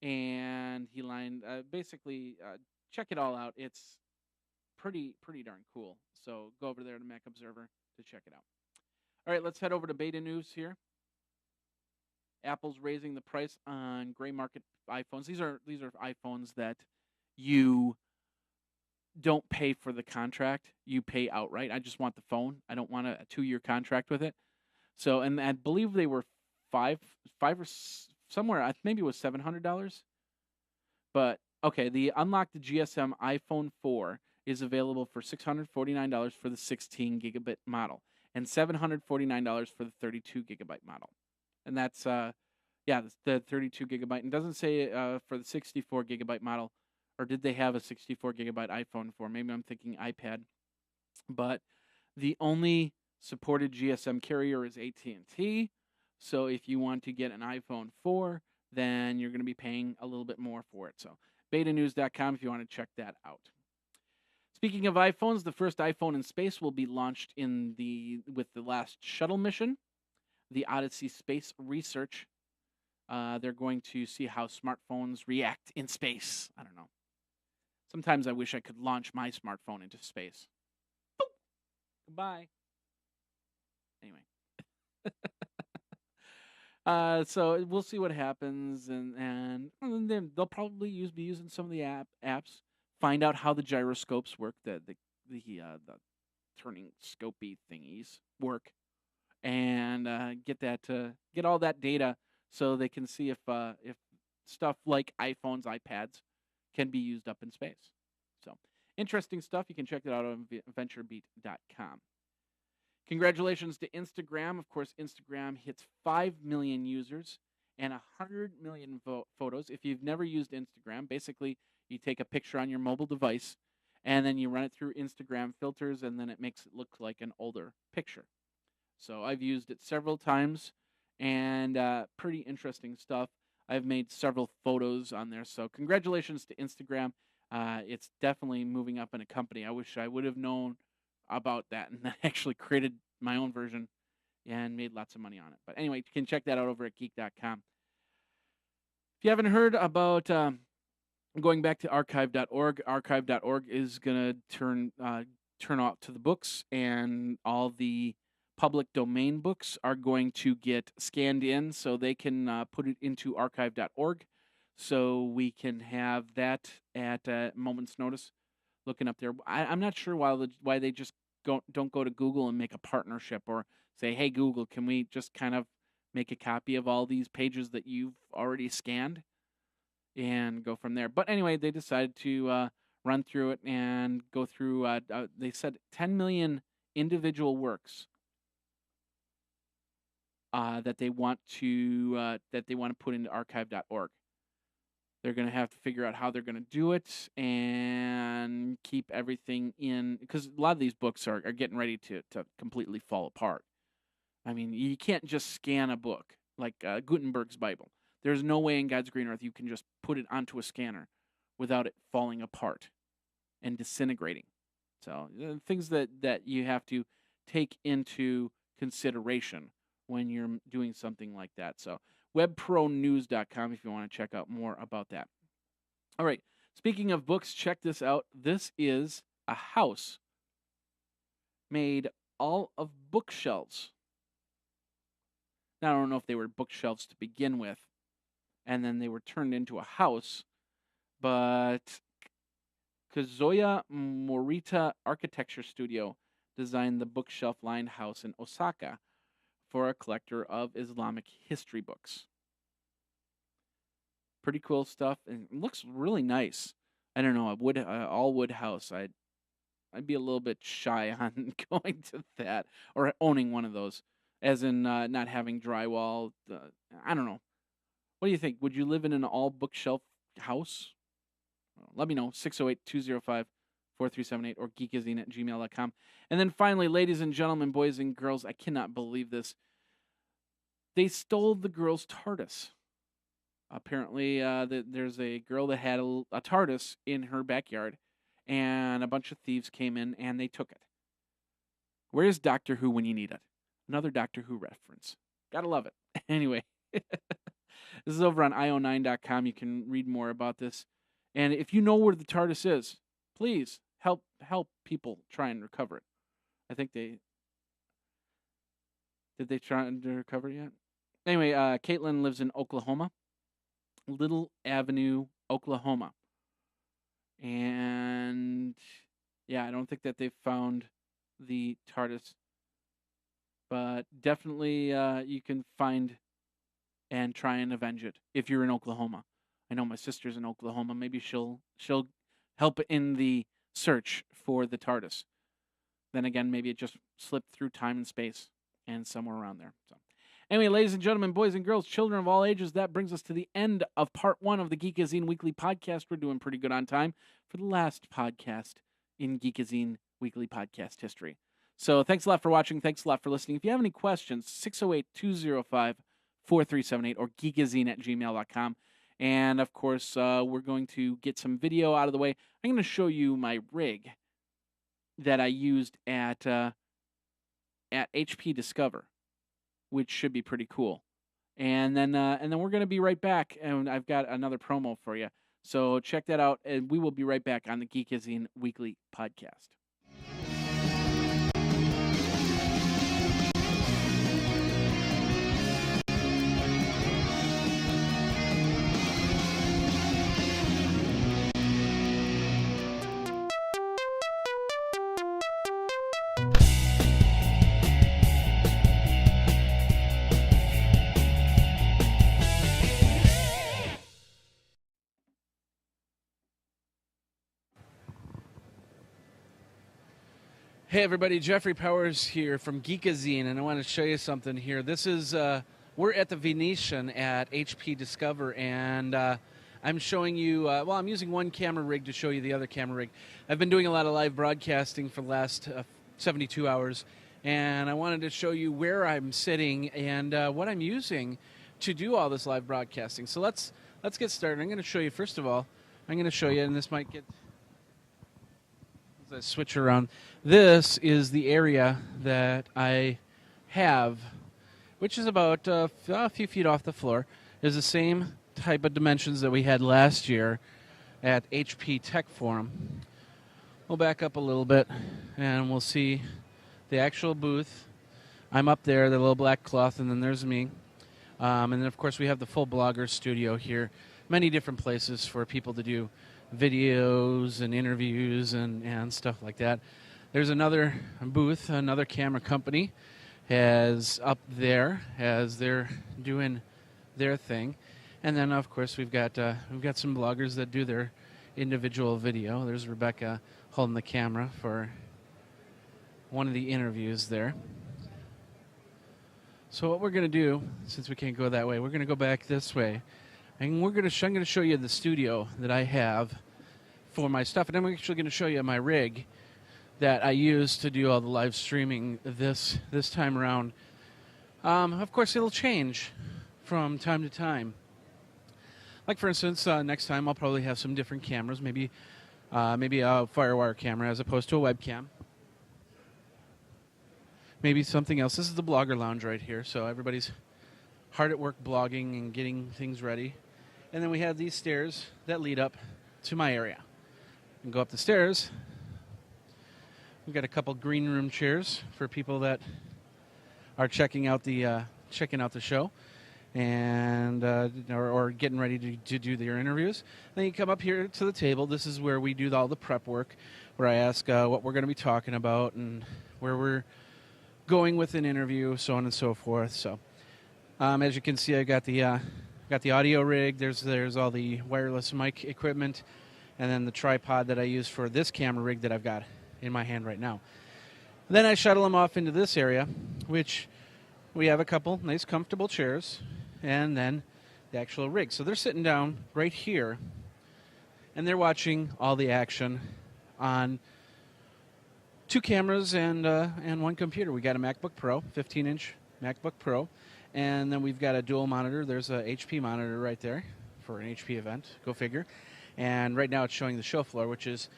Speaker 1: and he lined basically check it all out. It's pretty darn cool. So go over there to Mac Observer to check it out. All right, let's head over to beta news here. Apple's raising the price on gray market iPhones. These are iPhones that you don't pay for the contract. You pay outright. I just want the phone. I don't want a 2-year contract with it. So, and I believe they were five or somewhere. Maybe it was $700. But okay, the unlocked GSM iPhone 4 is available for $649 for the 16 gigabit model and $749 for the 32 gigabyte model. And that's the 32 gigabyte. And doesn't say for the 64 gigabyte model, or did they have a 64 gigabyte iPhone 4? Maybe I'm thinking iPad. But the only supported GSM carrier is AT&T. So if you want to get an iPhone 4, then you're going to be paying a little bit more for it. So betanews.com if you want to check that out. Speaking of iPhones, the first iPhone in space will be launched with the last shuttle mission, the Odyssey Space Research. They're going to see how smartphones react in space. I don't know. Sometimes I wish I could launch my smartphone into space. Boop. Goodbye. Anyway. So we'll see what happens, and then they'll probably be using some of the apps, find out how the gyroscopes work, the turning scopy thingies work, and get all that data so they can see if stuff like iPhones, iPads can be used up in space. So interesting stuff. You can check that out on venturebeat.com. Congratulations to Instagram. Of course, Instagram hits 5 million users and 100 million photos. If you've never used Instagram, basically you take a picture on your mobile device and then you run it through Instagram filters, and then it makes it look like an older picture. So I've used it several times, and pretty interesting stuff. I've made several photos on there. So congratulations to Instagram. It's definitely moving up in a company. I wish I would have known about that and actually created my own version and made lots of money on it. But anyway, you can check that out over at geek.com. If you haven't heard about going back to archive.org, archive.org is going to turn off to the books, and all the public domain books are going to get scanned in so they can put it into archive.org, so we can have that at a moment's notice. Looking up there, I'm not sure why they just don't go to Google and make a partnership, or say, hey Google, can we just kind of make a copy of all these pages that you've already scanned and go from there. But anyway, they decided to run through it and go through. They said 10 million individual works that they want to put into archive.org. They're going to have to figure out how they're going to do it and keep everything in, because a lot of these books are getting ready to completely fall apart. I mean, you can't just scan a book like Gutenberg's Bible. There's no way in God's green earth you can just put it onto a scanner without it falling apart and disintegrating. So things that you have to take into consideration when you're doing something like that. So webpronews.com if you want to check out more about that. All right, speaking of books, check this out. This is a house made all of bookshelves. Now, I don't know if they were bookshelves to begin with, and then they were turned into a house, but Kazuya Morita Architecture Studio designed the bookshelf-lined house in Osaka for a collector of Islamic history books. Pretty cool stuff, and it looks really nice. I don't know, all wood house. I'd be a little bit shy on going to that or owning one of those, as in not having drywall. I don't know. What do you think? Would you live in an all bookshelf house? Let me know. 608-205-4378 or geekazine@gmail.com. And then finally, ladies and gentlemen, boys and girls, I cannot believe this. They stole the girl's TARDIS. Apparently, there's a girl that had a TARDIS in her backyard, and a bunch of thieves came in and they took it. Where's Doctor Who when you need it? Another Doctor Who reference. Gotta love it. Anyway, This is over on io9.com. You can read more about this. And if you know where the TARDIS is, please help people try and recover it. I think did they try to recover it yet? Anyway, Caitlin lives in Oklahoma, Little Avenue, Oklahoma. And yeah, I don't think that they've found the TARDIS, but definitely you can find and try and avenge it if you're in Oklahoma. I know my sister's in Oklahoma. Maybe she'll help in the search for the TARDIS. Then again, maybe it just slipped through time and space and somewhere around there. So, anyway, ladies and gentlemen, boys and girls, children of all ages, that brings us to the end of part 1 of the Geekazine Weekly Podcast. We're doing pretty good on time for the last podcast in Geekazine Weekly Podcast history. So thanks a lot for watching. Thanks a lot for listening. If you have any questions, 608-205-4378 or geekazine@gmail.com. And, of course, we're going to get some video out of the way. I'm going to show you my rig that I used at HP Discover, which should be pretty cool. And then we're going to be right back, and I've got another promo for you. So check that out, and we will be right back on the Geekazine Weekly Podcast. Hey everybody, Jeffrey Powers here from Geekazine, and I want to show you something here. This is, we're at the Venetian at HP Discover, and I'm showing you, I'm using one camera rig to show you the other camera rig. I've been doing a lot of live broadcasting for the last 72 hours, and I wanted to show you where I'm sitting and what I'm using to do all this live broadcasting. So let's get started. I'm going to show you, first of all, and this might get... As I switch around, this is the area that I have, which is about a few feet off the floor. Is the same type of dimensions that we had last year at HP Tech Forum. We'll back up a little bit, and we'll see the actual booth. I'm up there, the little black cloth, and then there's me. And then, of course, we have the full blogger studio here. Many different places for people to do videos and interviews and stuff like that. There's another booth, another camera company has up there as they're doing their thing. And then, of course, we've got some bloggers that do their individual video. There's Rebecca holding the camera for one of the interviews there. So what we're going to do, since we can't go that way, we're going to go back this way. And I'm going to show you the studio that I have for my stuff. And I'm actually going to show you my rig that I use to do all the live streaming this time around. Of course, it'll change from time to time. Like, for instance, next time I'll probably have some different cameras, maybe a FireWire camera as opposed to a webcam. Maybe something else. This is the Blogger Lounge right here, so everybody's hard at work blogging and getting things ready. And then we have these stairs that lead up to my area. And go up the stairs. We've got a couple green room chairs for people that are checking out the show and or getting ready to do their interviews. Then you come up here to the table. This is where we do all the prep work, where I ask what we're going to be talking about and where we're going with an interview, so on and so forth. So as you can see, I got the audio rig. There's all the wireless mic equipment, and then the tripod that I use for this camera rig that I've got in my hand right now. Then I shuttle them off into this area, which we have a couple nice comfortable chairs, and then the actual rig. So they're sitting down right here, and they're watching all the action on two cameras and one computer. We got a MacBook Pro, 15-inch MacBook Pro. And then we've got a dual monitor. There's a HP monitor right there for an HP event. Go figure. And right now it's showing the show floor, which is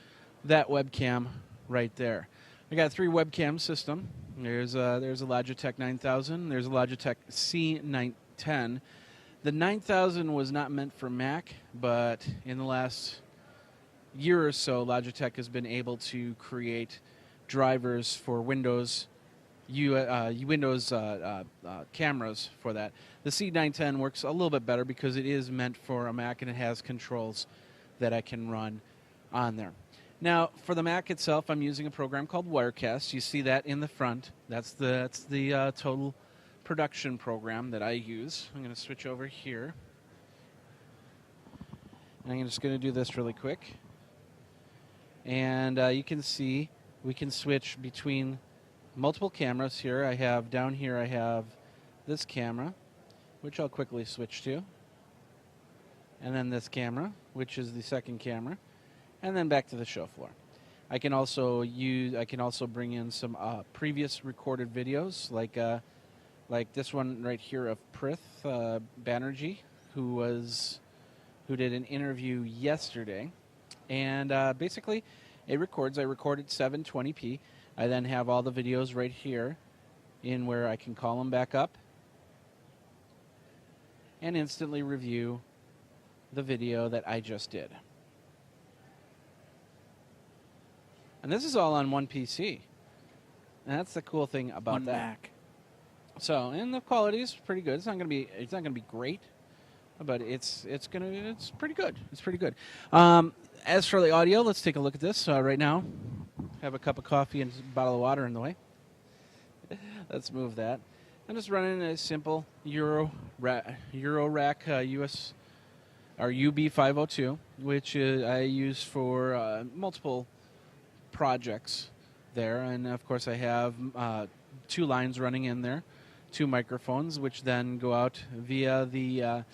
Speaker 1: that webcam right there. I got a 3 webcam system. There's a Logitech 9000. There's a Logitech C910. The 9000 was not meant for Mac, but in the last year or so, Logitech has been able to create drivers for Windows cameras for that. The C910 works a little bit better because it is meant for a Mac and it has controls that I can run on there. Now, for the Mac itself, I'm using a program called Wirecast. You see that in the front. That's the total production program that I use. I'm going to switch over here. And I'm just going to do this really quick. And you can see we can switch between multiple cameras here. Down here I have this camera, which I'll quickly switch to. And then this camera, which is the second camera. And then back to the show floor. I can also bring in some previous recorded videos, like this one right here of Prith Banerjee, who did an interview yesterday, and basically it records. I recorded 720p. I then have all the videos right here, in where I can call them back up, and instantly review the video that I just did. And this is all on one PC. And that's the cool thing about
Speaker 2: one
Speaker 1: that.
Speaker 2: Mac.
Speaker 1: So, and the quality is pretty good. It's not going to be great, but it's pretty good. It's pretty good. As for the audio, let's take a look at this right now. Have a cup of coffee and a bottle of water in the way. Let's move that. I'm just running a simple Eurorack US or UB502, which I use for multiple projects there, and of course I have 2 lines running in there, 2 microphones, which then go out via the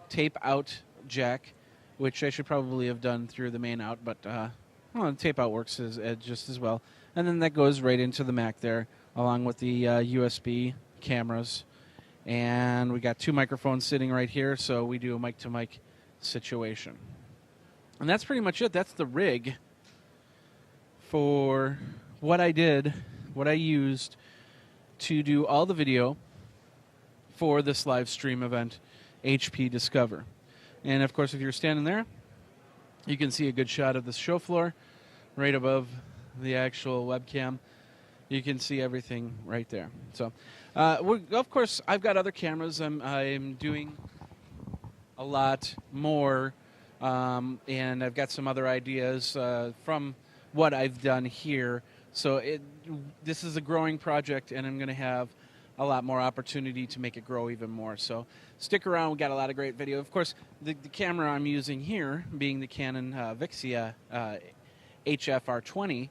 Speaker 1: tape out jack, which I should probably have done through the main out, but the tape out works just as well. And then that goes right into the Mac there, along with the USB cameras. And we got 2 microphones sitting right here, so we do a mic-to-mic situation. And that's pretty much it. That's the rig for what I did, what I used to do all the video for this live stream event, HP Discover. And of course, if you're standing there, you can see a good shot of the show floor right above the actual webcam. You can see everything right there. So, of course, I've got other cameras. I'm doing a lot more, and I've got some other ideas from what I've done here. So this is a growing project, and I'm going to have a lot more opportunity to make it grow even more. So stick around. We got a lot of great video. Of course, the camera I'm using here, being the Canon Vixia HFR20,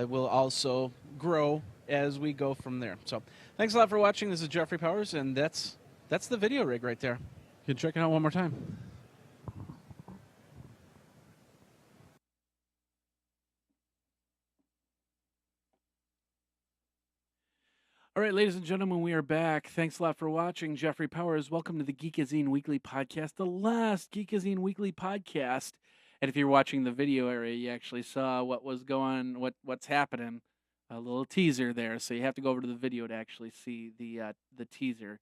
Speaker 1: will also grow as we go from there. So thanks a lot for watching. This is Jeffrey Powers, and that's the video rig right there. You can check it out one more time.
Speaker 2: All right, ladies and gentlemen, we are back. Thanks a lot for watching. Jeffrey Powers, welcome to the Geekazine Weekly Podcast, the last Geekazine Weekly Podcast. And if you're watching the video area, you actually saw what's happening. A little teaser there, so you have to go over to the video to actually see the teaser.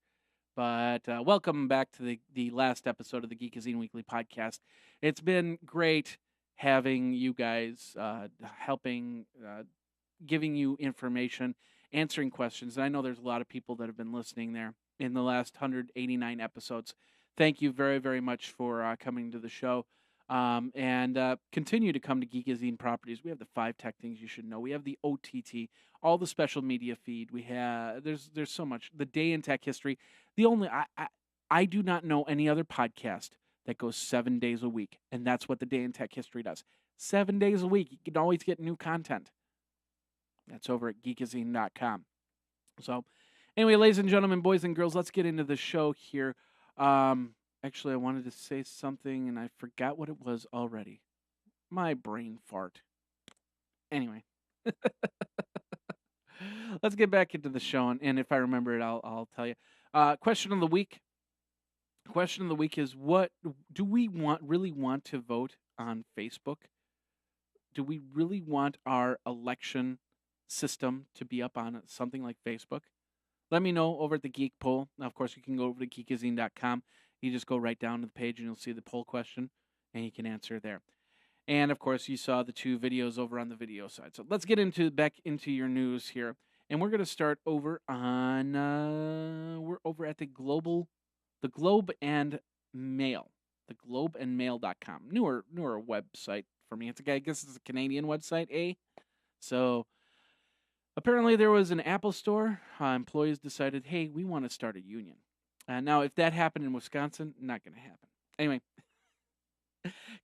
Speaker 2: But welcome back to the last episode of the Geekazine Weekly Podcast. It's been great having you guys helping, giving you information, answering questions. And I know there's a lot of people that have been listening there in the last 189 episodes. Thank you very, very much for coming to the show. And continue to come to Geekazine Properties. We have the 5 tech things you should know. We have the OTT, all the special media feed. We have there's so much. The day in tech history. The only I do not know any other podcast that goes 7 days a week, and that's what the day in tech history does. 7 days a week. You can always get new content. That's over at Geekazine.com. So, anyway, ladies and gentlemen, boys and girls, let's get into the show here. Actually, I wanted to say something, and I forgot what it was already. My brain fart. Anyway. Let's get back into the show, and if I remember it, I'll tell you. Question of the week. Question of the week is, what do we really want to vote on Facebook? Do we really want our election system to be up on something like Facebook?
Speaker 1: let me know over at the Geek Poll. Now, of course, you can go over to geekazine.com. You just go right down to the page and you'll see the poll question, and you can answer there. And of course, you saw the 2 videos over on the video side. So let's get back into your news here, and we're going to start over on we're over at the Globe and Mail, theglobeandmail.com. Newer website for me. I guess it's a Canadian website, eh? So apparently there was an Apple store. Employees decided, hey, we want to start a union. Now, if that happened in Wisconsin, not going to happen. Anyway,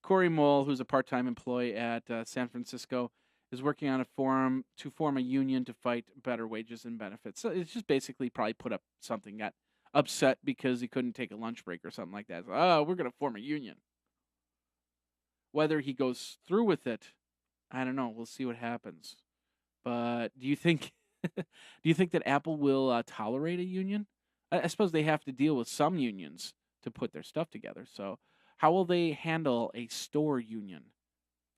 Speaker 1: Corey Mole, who's a part-time employee at San Francisco, is working on a forum to form a union to fight better wages and benefits. So it's just basically probably put up something, got upset because he couldn't take a lunch break or something like that. So, we're going to form a union. Whether he goes through with it, I don't know. We'll see what happens. But do you think that Apple will tolerate a union? I suppose they have to deal with some unions to put their stuff together. So how will they handle a store union?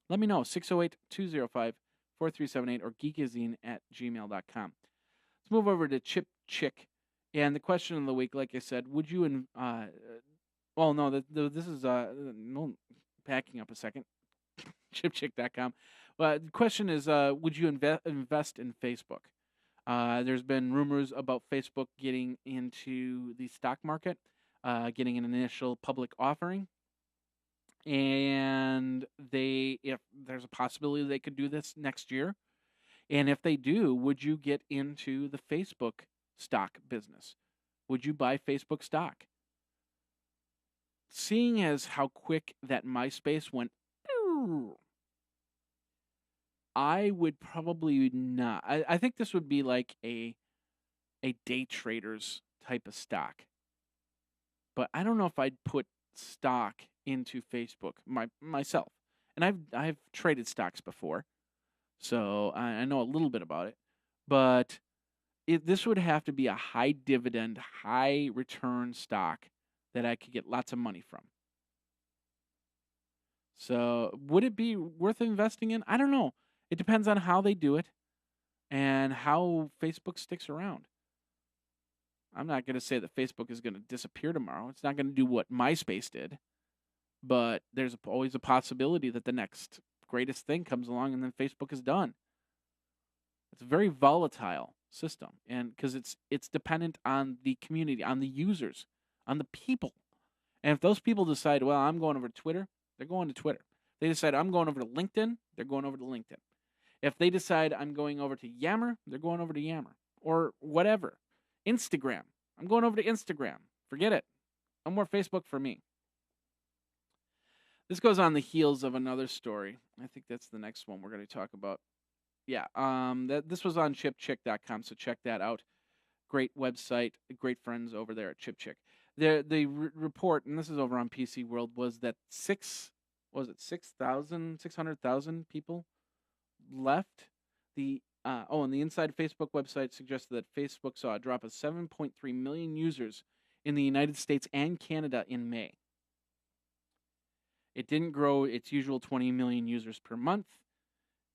Speaker 1: Let me know. 608-205-4378 or geekazine@gmail.com. Let's move over to Chip Chick. And the question of the week, like I said, would you well, no, this is no, backing up a second. chipchick.com. The question is, would you invest in Facebook? There's been rumors about Facebook getting into the stock market, getting an initial public offering, and if there's a possibility they could do this next year, and if they do, would you get into the Facebook stock business? Would you buy Facebook stock? Seeing as how quick that MySpace went, I would probably not. I think this would be like a day trader's type of stock. But I don't know if I'd put stock into Facebook myself. And I've traded stocks before, so I know a little bit about it. But this would have to be a high dividend, high return stock that I could get lots of money from. So would it be worth investing in? I don't know. It depends on how they do it and how Facebook sticks around. I'm not going to say that Facebook is going to disappear tomorrow. It's not going to do what MySpace did. But there's always a possibility that the next greatest thing comes along and then Facebook is done. It's a very volatile system, and because it's dependent on the community, on the users, on the people. And if those people decide, well, I'm going over to Twitter, they're going to Twitter. If they decide I'm going over to LinkedIn, they're going over to LinkedIn. If they decide I'm going over to Yammer, they're going over to Yammer. Or whatever. Instagram. I'm going over to Instagram. Forget it. No more Facebook for me. This goes on the heels of another story. I think that's the next one we're going to talk about. Yeah, this was on chipchick.com, so check that out. Great website, great friends over there at ChipChick. The report, and this is over on PC World, was that 600,000 people left. And the Inside Facebook website suggested that Facebook saw a drop of 7.3 million users in the United States and Canada in May. It didn't grow its usual 20 million users per month.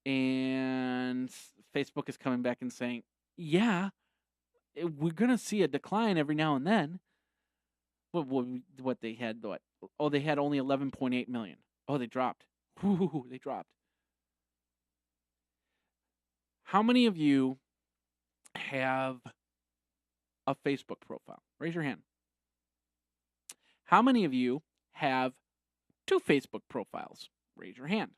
Speaker 1: And Facebook is coming back and saying, yeah, we're going to see a decline every now and then. What they had, what? Oh, they had only 11.8 million. Oh, they dropped. Ooh, they dropped. How many of you have a Facebook profile? Raise your hand. How many of you have 2 Facebook profiles? Raise your hand.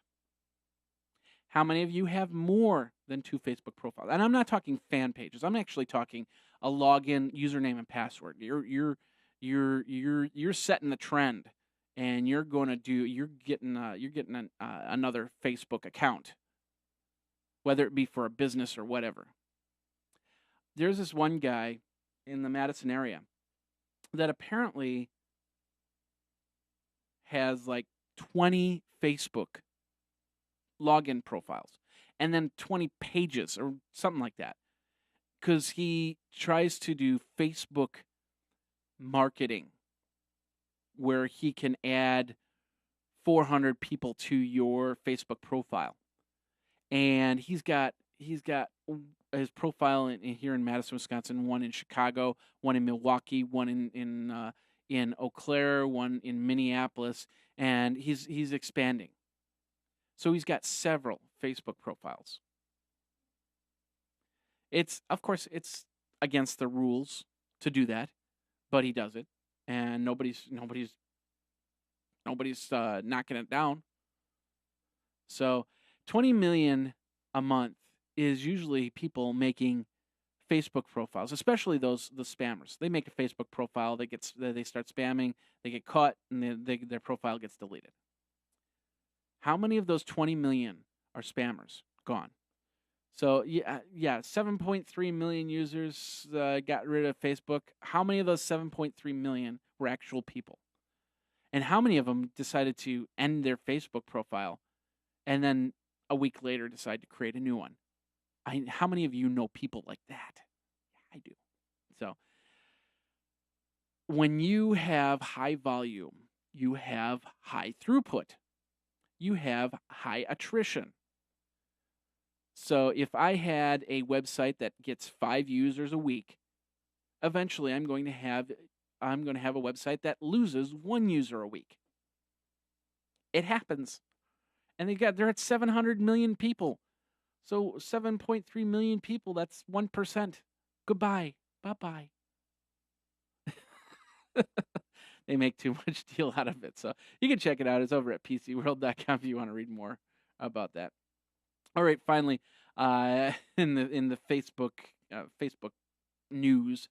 Speaker 1: How many of you have more than 2 Facebook profiles? And I'm not talking fan pages. I'm actually talking a login, username, and password. You're setting the trend, and you're getting another Facebook account, whether it be for a business or whatever. There's this one guy in the Madison area that apparently has like 20 Facebook login profiles and then 20 pages or something like that, because he tries to do Facebook marketing where he can add 400 people to your Facebook profile, and he's got profile here in Madison, Wisconsin, one in Chicago, one in Milwaukee, one in Eau Claire, one in Minneapolis, and he's expanding. So he's got several Facebook profiles. Of course, it's against the rules to do that, but he does it, and nobody's knocking it down. So 20 million a month is usually people making Facebook profiles, especially the spammers. They make a Facebook profile, they start spamming, they get caught, and their profile gets deleted. How many of those 20 million are spammers? Gone. So yeah, 7.3 million users got rid of Facebook. How many of those 7.3 million were actual people? And how many of them decided to end their Facebook profile and then a week later decide to create a new one? How many of you know people like that? I do. So when you have high volume, you have high throughput, you have high attrition. So if I had a website that gets 5 users a week, eventually I'm going to have a website that loses 1 user a week. It happens. And they're at 700 million people. So 7.3 million people, that's 1%. Goodbye. Bye-bye. They make too much deal out of it. So you can check it out. It's over at PCWorld.com if you want to read more about that. All right, finally, in the Facebook news,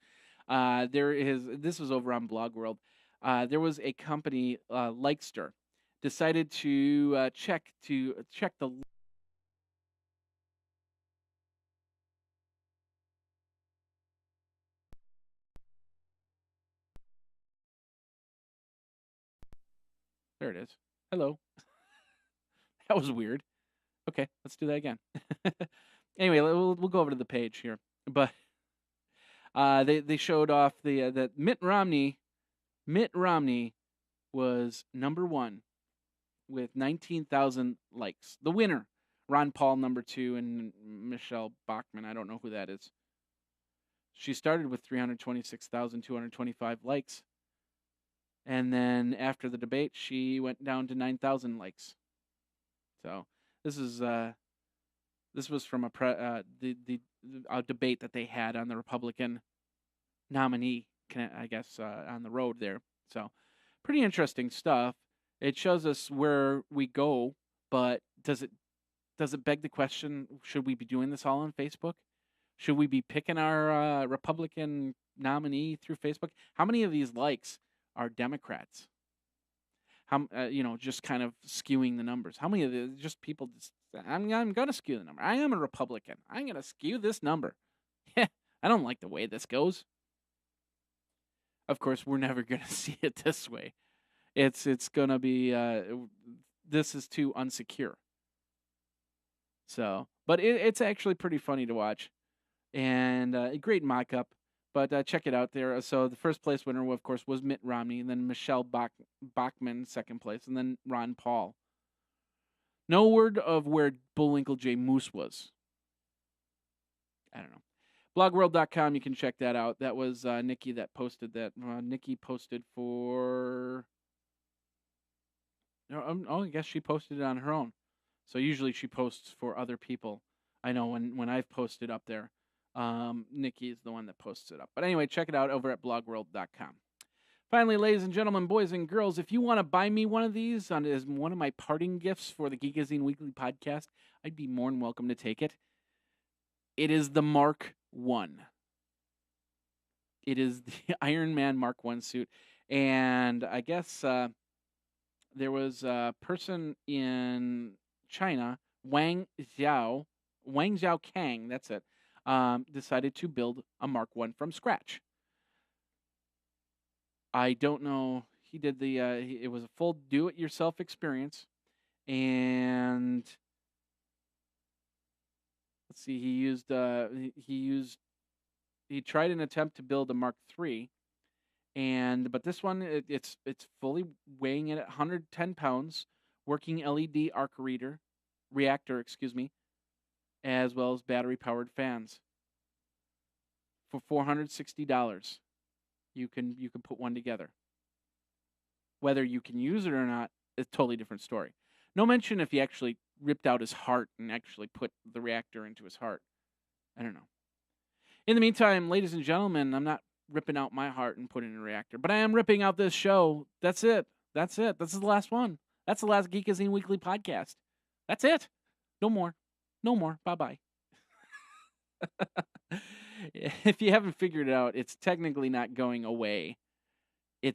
Speaker 1: this was over on Blog World. There was a company, Likester, decided to check the. There it is. Hello. That was weird. Okay, let's do that again. Anyway, we'll go over to the page here, but they showed off that Mitt Romney was number 1 with 19,000 likes. The winner, Ron Paul, number 2, and Michelle Bachmann. I don't know who that is. She started with 326,225 likes, and then after the debate, she went down to 9,000 likes. So this was from a debate that they had on the Republican nominee, I guess, on the road there. So pretty interesting stuff. It shows us where we go, but does it beg the question, should we be doing this all on Facebook? Should we be picking our Republican nominee through Facebook? How many of these likes are Democrats? How just kind of skewing the numbers? How many of the just people I'm going to skew the number. I am a Republican. I'm going to skew this number. Yeah, I don't like the way this goes. Of course, we're never going to see it this way. It's going to be this is too unsecure. So, but it's actually pretty funny to watch, and a great mock-up. But check it out there. So the first place winner, of course, was Mitt Romney, and then Michelle Bachmann, second place, and then Ron Paul. No word of where Bullwinkle J. Moose was. I don't know. Blogworld.com, you can check that out. That was Nikki that posted that. Nikki posted for... I guess she posted it on her own. So usually she posts for other people. I know when I've posted up there, Nikki is the one that posts it up. But anyway, check it out over at blogworld.com. Finally, ladies and gentlemen, boys and girls, if you want to buy me one of these as one of my parting gifts for the Geekazine Weekly Podcast, I'd be more than welcome to take it. It is the Mark I. It is the Iron Man Mark I suit. And I guess there was a person in China, Wang Xiaokang, that's it, decided to build a Mark I from scratch. I don't know. He did it was a full do-it-yourself experience, and let's see. He tried an attempt to build a Mark III, but this one it's fully weighing in at 110 pounds, working LED arc reactor, as well as battery-powered fans. for $460. You can put one together. Whether you can use it or not is a totally different story. No mention if he actually ripped out his heart and actually put the reactor into his heart. I don't know. In the meantime, ladies and gentlemen, I'm not ripping out my heart and putting in a reactor, but I am ripping out this show. That's it. This is the last one. That's the last Geekazine Weekly podcast. That's it. No more. Bye-bye. If you haven't figured it out, it's technically not going away. We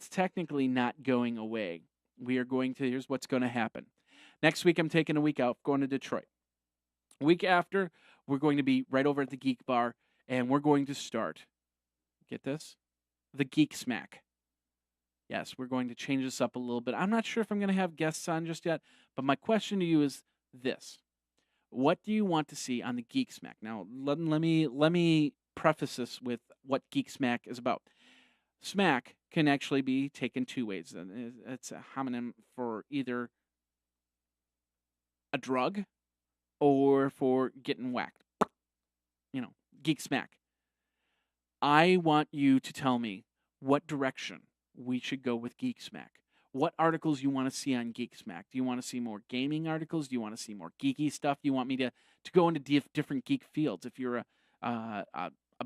Speaker 1: are going to, here's what's going to happen. Next week, I'm taking a week out, going to Detroit. Week after, we're going to be right over at the Geek Bar, and we're going to start, get this, the Geek Smack. Yes, we're going to change this up a little bit. I'm not sure if I'm going to have guests on just yet, but my question to you is this. What do you want to see on the Geek Smack? Now, let me preface this with what Geek Smack is about. Smack can actually be taken two ways. It's a homonym for either a drug or for getting whacked. Geek Smack. I want you to tell me what direction we should go with Geek Smack. What articles you want to see on Geek Smack? Do you want to see more gaming articles? Do you want to see more geeky stuff? Do you want me to go into different geek fields? If you're a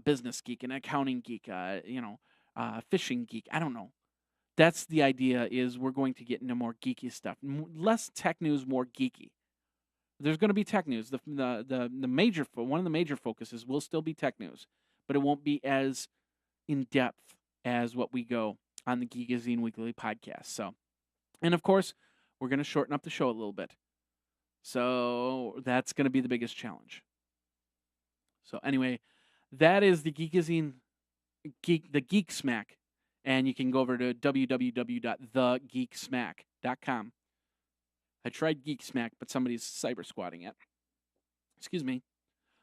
Speaker 1: business geek, an accounting geek, fishing geek, I don't know. That's the idea. Is we're going to get into more geeky stuff, less tech news, more geeky. There's going to be tech news. The major one of the major focuses will still be tech news, but it won't be as in depth as what we go on the Geekazine Weekly podcast. So, and of course, we're going to shorten up the show a little bit. So that's going to be the biggest challenge. So anyway, that is the Geekazine, the Geek Smack, and you can go over to www.thegeeksmack.com. I tried Geek Smack, but somebody's cyber squatting it. Excuse me.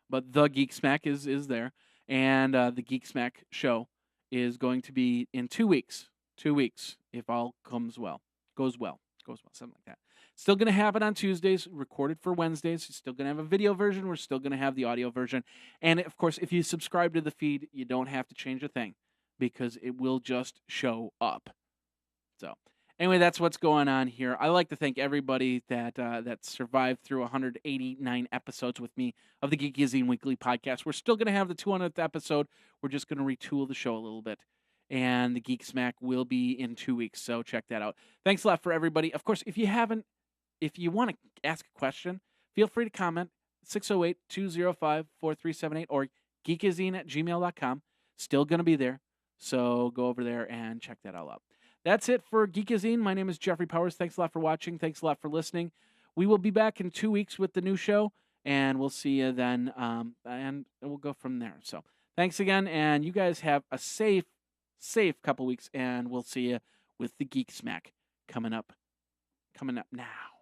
Speaker 1: But the Geek Smack is there, and the Geek Smack show is going to be in 2 weeks. 2 weeks, if all goes well, something like that. Still going to happen on Tuesdays, recorded for Wednesdays. Still going to have a video version. We're still going to have the audio version. And, of course, if you subscribe to the feed, you don't have to change a thing because it will just show up. So, anyway, that's what's going on here. I like to thank everybody that survived through 189 episodes with me of the Geekazine Weekly podcast. We're still going to have the 200th episode. We're just going to retool the show a little bit. And the Geek Smack will be in 2 weeks, so check that out. Thanks a lot for everybody. Of course, if you want to ask a question, feel free to comment, 608-205-4378 or geekazine@gmail.com. Still going to be there, so go over there and check that all out. That's it for Geekazine. My name is Jeffrey Powers. Thanks a lot for watching. Thanks a lot for listening. We will be back in 2 weeks with the new show, and we'll see you then, and we'll go from there. So thanks again, and you guys have a safe couple weeks, and we'll see you with the Geek Smack coming up now.